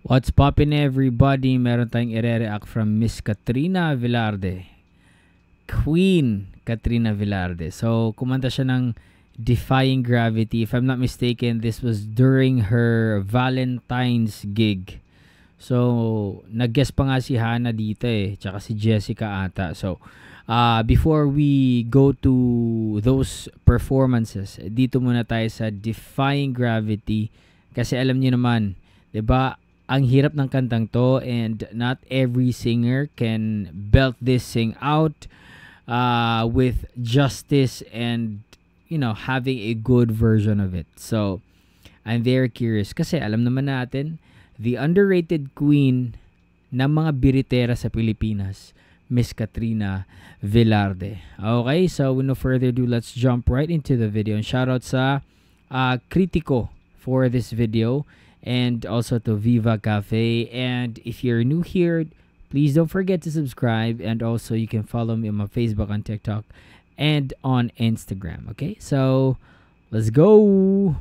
What's poppin' everybody? Meron tayong ire-react from Miss Katrina Velarde. Queen Katrina Velarde. So, kumanta siya ng Defying Gravity. If I'm not mistaken, this was during her Valentine's gig. So, nag-guest pa nga si Hannah dito tsaka si Jessica ata. So, before we go to those performances, dito muna tayo sa Defying Gravity. Kasi alam niyo naman, 'di ba? Ang hirap ng kantang to, and not every singer can belt this thing out with justice and, you know, having a good version of it. So, I'm very curious kasi alam naman natin, the underrated queen ng mga biritera sa Pilipinas, Miss Katrina Velarde. Okay, so with no further ado, let's jump right into the video. And shoutout sa Critico for this video, and also to Viva Cafe. And if you're new here, please don't forget to subscribe, and also you can follow me on my Facebook, on TikTok, and on Instagram. Okay, so let's go.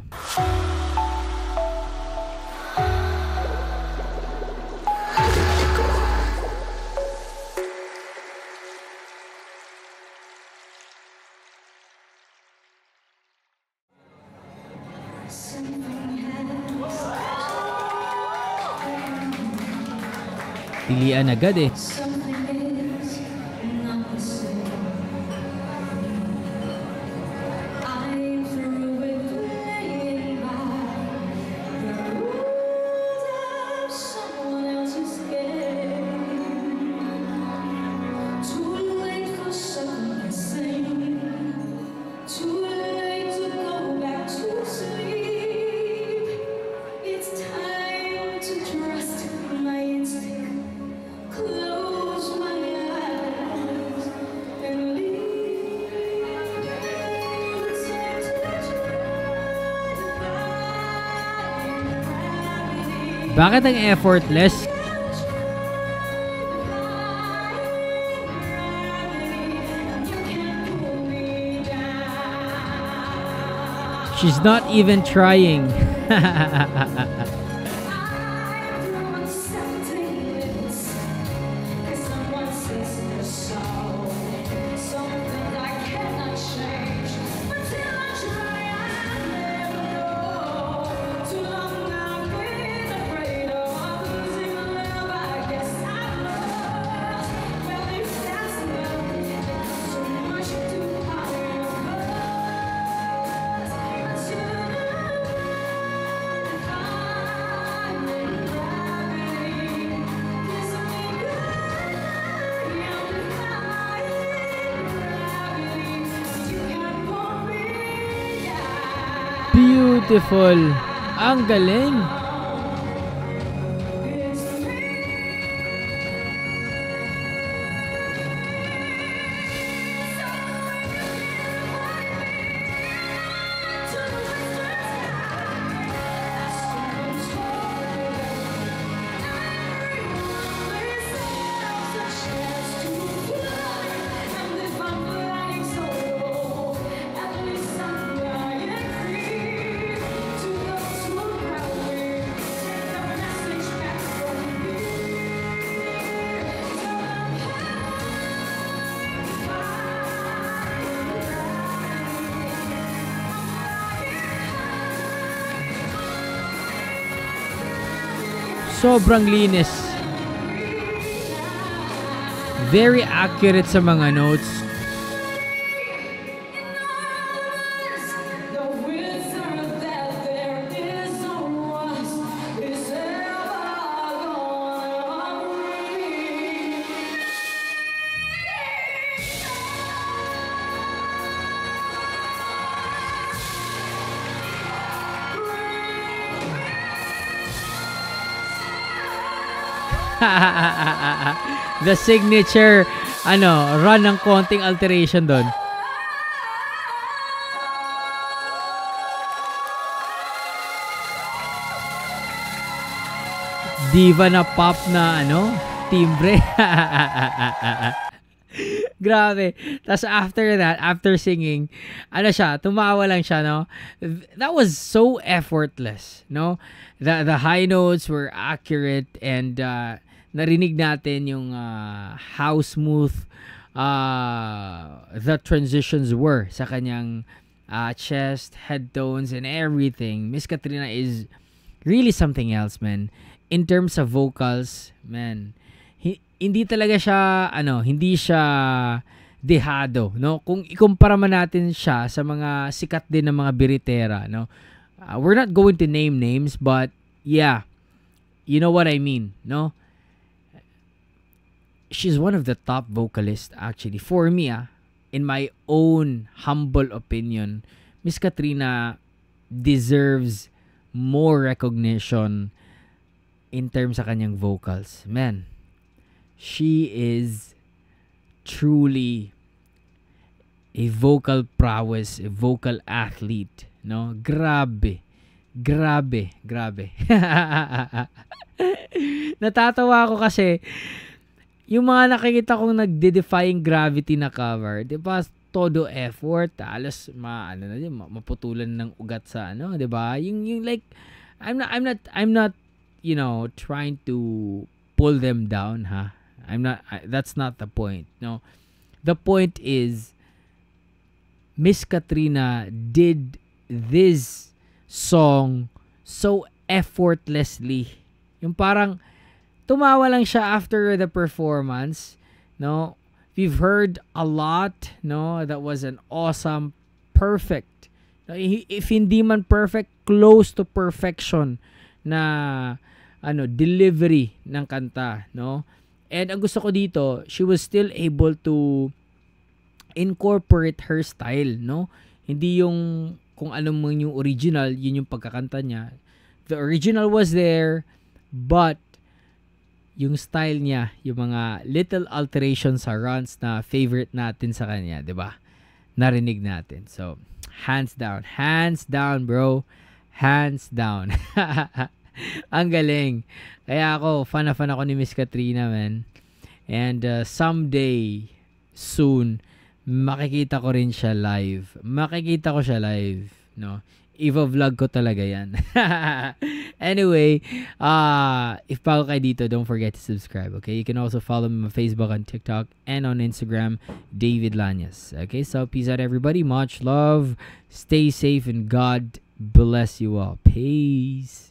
Pilian agad Bakit ang effortless? She's not even trying. Beautiful. Ang galing. Sobrang linis. Very accurate sa mga notes. The signature run ng konting alteration doon. Diva na pop na timbre. Grabe. Tapos after that, after singing, ano siya, tumawa lang siya, no? That was so effortless, no? The high notes were accurate and narinig natin yung how smooth the transitions were sa kanyang chest, head tones, and everything. Miss Katrina is really something else, man. In terms of vocals, man, hindi talaga siya, hindi siya dehado, no? Kung ikumpara man natin siya sa mga sikat din ng mga biritera, no? We're not going to name names, but yeah, you know what I mean, no? She's one of the top vocalists, actually. For me, in my own humble opinion, Miss Katrina deserves more recognition in terms sa kanyang vocals. Man, she is truly a vocal prowess, a vocal athlete, no? Grabe. Natatawa ako kasi yung mga nakikita kong nagde-defying gravity na cover, 'di ba? Todo effort, alas maputulan ng ugat sa 'di ba? Yung like I'm not trying to pull them down, ha. That's not the point. No. The point is Miss Katrina did this song so effortlessly. Yung parang tumawa lang siya after the performance, no? We've heard a lot, no? That was an awesome, perfect. If hindi man perfect, close to perfection na delivery ng kanta, no? And ang gusto ko dito, she was still able to incorporate her style, no? Hindi yung kung ano mo yung original, yun yung pagkakanta niya. The original was there, but yung style niya, yung mga little alterations sa runs na favorite natin sa kanya, 'di ba? Narinig natin. So, hands down, bro. Hands down. Ang galing. Kaya ako, fan ako ni Miss Katrina, man. And someday, soon, makikita ko rin siya live. No? Iva-vlog ko talaga yan. Anyway, if bago kayo dito, don't forget to subscribe, okay? You can also follow me on Facebook, on TikTok, and on Instagram, David Lanyas. Okay, so peace out, everybody. Much love. Stay safe, and God bless you all. Peace.